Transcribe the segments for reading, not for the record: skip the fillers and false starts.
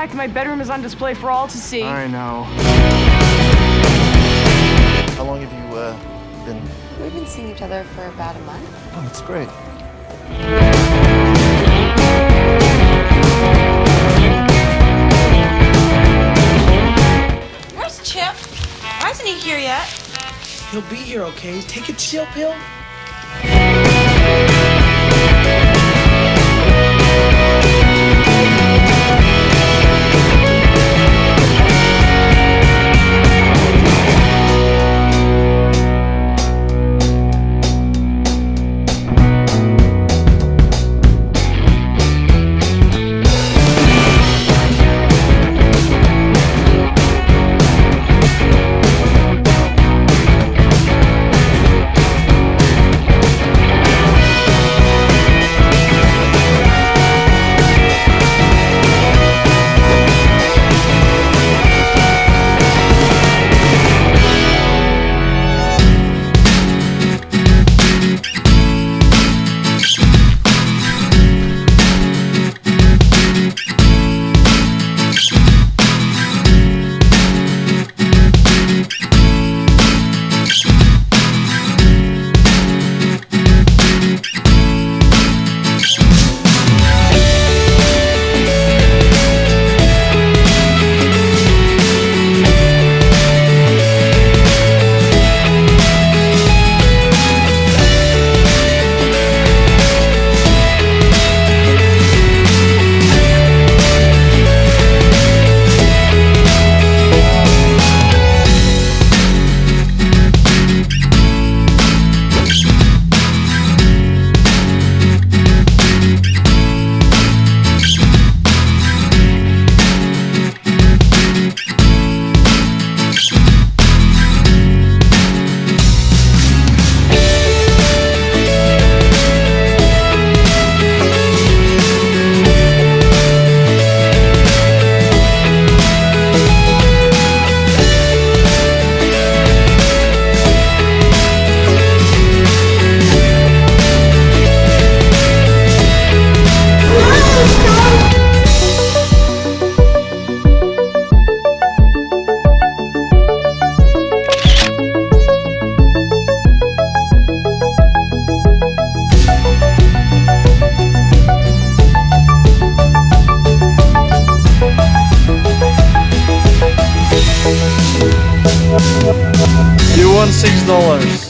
fact that my bedroom is on display for all to see. I know. How long have you been? We've been seeing each other for about a month. Oh, that's great. Where's Chip? Why isn't he here yet? He'll be here, okay? Take a chill pill. You won $6.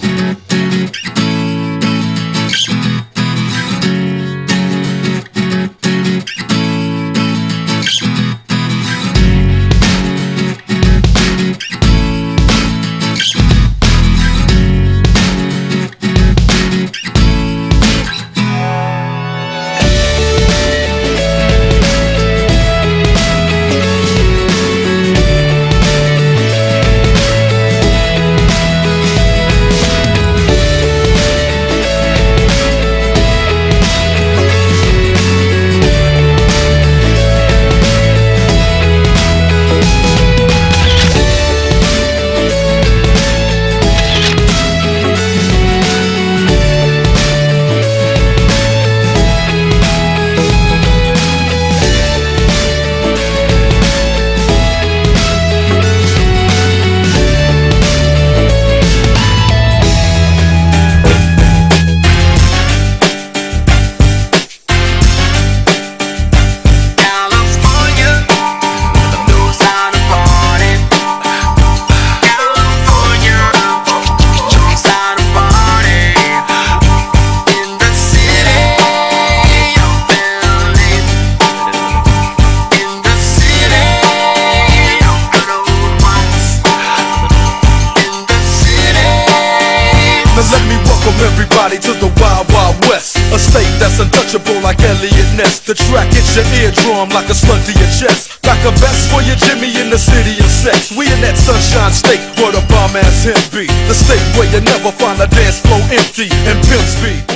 Everybody to the Wild Wild West, a state that's untouchable like Elliot Ness. The track hits your eardrum like a slug to your chest. Like a vest for your Jimmy in the city of sex. We in that sunshine state where the bomb ass him be. The state where you never find a dance floor empty and pimps be.